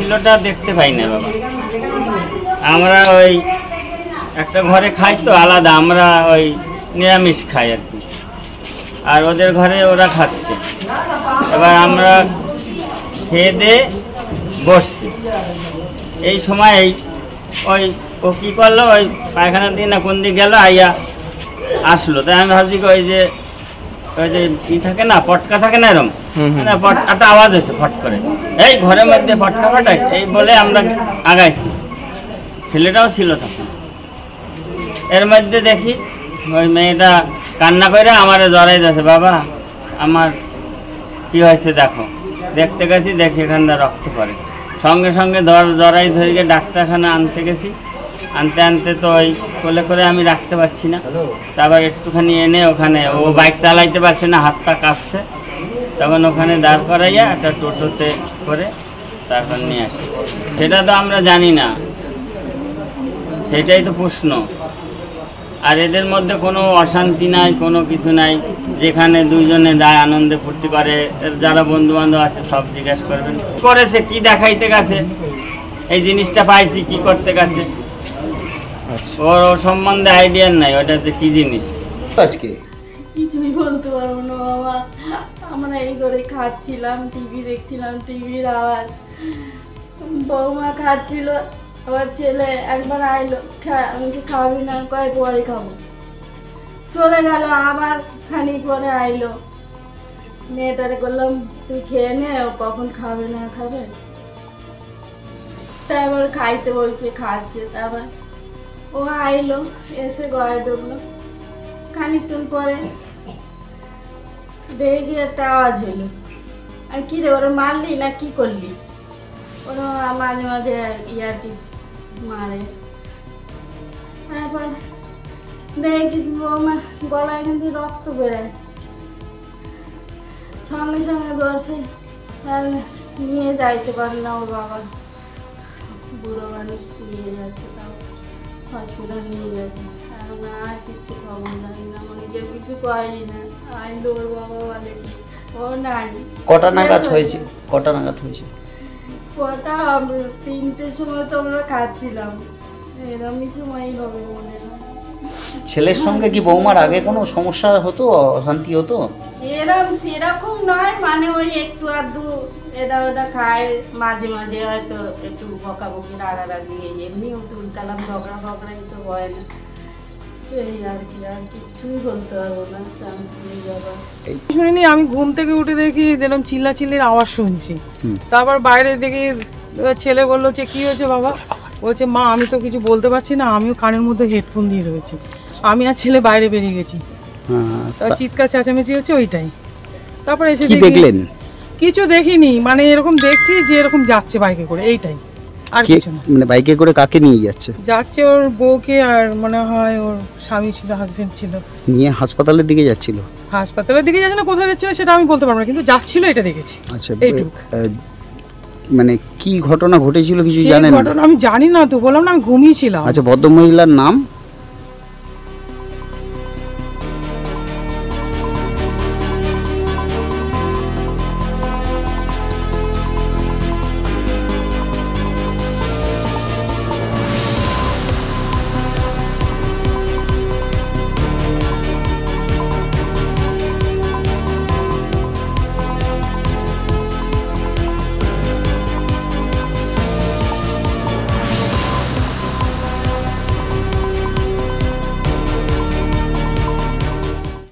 ছিলটা দেখতে পাই না বাবা। আমরা ওই একটা ঘরে খাই তো আলাদা, আমরা ওই নিরামিষ খাই আর কি, আর ওদের ঘরে ওরা খাচ্ছে। এবার আমরা খেয়ে দিয়ে বসছি, এই সময় ওই ও কী করলো, ওই পায়খানার দিকে না কোন দিকে গেল, আইয়া আসলো। তাই আমি ভাবছি ওই যে ই থাকে না, পটকা থাকে না, এরকম একটা আওয়াজ হয়েছে ফট করে, এই ঘরের মধ্যে পটকা ফাটাইছে, এই বলে আমরা আগাইছি। ছেলেটাও ছিল তখন। এর মধ্যে দেখি ওই মেয়েটা কান্না করে আমারে জড়াই যাচ্ছে, বাবা আমার কি হয়েছে দেখো। দেখতে গেছি, দেখি এখানটা রক্ত পড়ে। সঙ্গে সঙ্গে জড়াই ধরে গিয়ে ডাক্তারখানা আনতে গেছি। আনতে আনতে তো ওই কোলে করে আমি রাখতে পারছি না, তারপর একটুখানি এনে ওখানে, ও বাইক চালাইতে পারছে না, হাত পা কাঁপছে, তখন ওখানে দাঁড় করাইয়া একটা টোটোতে করে তারপর নিয়ে আসছি। সেটা তো আমরা জানি না, সেটাই তো প্রশ্ন। আর এদের মধ্যে কোনো অশান্তি নাই, কোনো কিছু নাই। যেখানে দুইজনে যায় আনন্দে ফুর্তি করে, যারা বন্ধু বান্ধব আছে সব জিজ্ঞাসা করবেন করেছে, কি দেখাইতে গেছে, এই জিনিসটা পাইছি, কি করতে গেছে, ওর সম্বন্ধে আইডিয়া নাই ওটা যে কি জিনিস। আজকে কিছুই বলতে পারবো না বাবা। আমরা এই করে খাচ্ছিলাম, টিভি দেখছিলাম, টিভির আওয়াজ, বৌমা খাচ্ছিল, আবার ছেলে একবার আইলো, আমি খাবি না, কয় পরে খাবো, চলে গেল। আবার খানিক পরে আইলো, মেয়েটারে করলাম তুই খেয়ে নে, ও কখন খাবে না খাবে, তারপর খাইতে বলছে, খাচ্ছে। তারপর ও আইলো, এসে ঘরে ঢুকলো। খানিকক্ষণ পরে দেখি একটা আওয়াজ হইলো, আর কি রে ওরা মারলি না কি করলি, ওরা মাঝে মাঝে ইয়ার্কি মারে। তারপর দেখি বৌমা গলায় কিন্তু রক্ত বেরোয়, সঙ্গে সঙ্গে ধরছে, নিয়ে যাইতে পারে না ওর বাবা, বুড়ো মানুষ নিয়ে যাচ্ছে, তাও হসপিটাল নিয়ে গেছে। এখন আর কিছু খবর জানি না, মানে কেউ কিছু করেনি না। আইলো ওর বাবা বলে ও নাই। কটা নাগাদ হয়েছে? কটা নাগাদ হয়েছে? কটা 3টের সময় তো আমরা খাচ্ছিলাম, এরকমই সময়ই হবে মনে হয়। ছেলের সঙ্গে কি বৌমার আগে কোনো সমস্যা হতো, অশান্তি হতো? সেরকম নয়, মানে ওই একটু আধটু এটা ওটা খায়, মাঝে মাঝে হয়তো একটু বকাবকি রাগারাগি, এমনি তুলতালাম, ঝগড়া ফগড়া এসব হয় না, এই আর কি। আর কিছুই বলতে পারবো না। শুনিনি, আমি ঘুম থেকে উঠে দেখি যেরকম চিল্লাচিল্লির আওয়াজ শুনছি। তারপর বাইরে দেখি ছেলে বললো যে কি হয়েছে বাবা, বলছে মা আমি তো কিছু বলতে পারছি না, আমিও কানের মধ্যে হেডফোন দিয়ে রয়েছি। আমি আর ছেলে বাইরে বেরিয়ে গেছি, চিৎকার চেঁচামেচি হচ্ছে ওইটাই। তারপর এসে দেখলেন? কিছু দেখিনি, মানে এরকম দেখছি যে এরকম যাচ্ছে বাইকে করে, এইটাই, আর কিছু না। মানে বাইকে করে কাকে নিয়ে যাচ্ছে? যাচ্ছে ওর বউকে, আর মনে হয় ওর স্বামী ছিল, হাজবেন্ড ছিল, নিয়ে হাসপাতালের দিকে যাচ্ছিল। হাসপাতালের দিকে যাচ্ছে না কোথায় যাচ্ছে না সেটা আমি বলতে পারবো না, কিন্তু যাচ্ছিল এটা দেখেছি। আচ্ছা, মানে কি ঘটনা ঘটেছিল কিছু জানেন? ঘটনা আমি জানি না, তো বললাম না আমি ঘুমিয়েছিলাম। আচ্ছা, ভদ্রমহিলার নাম?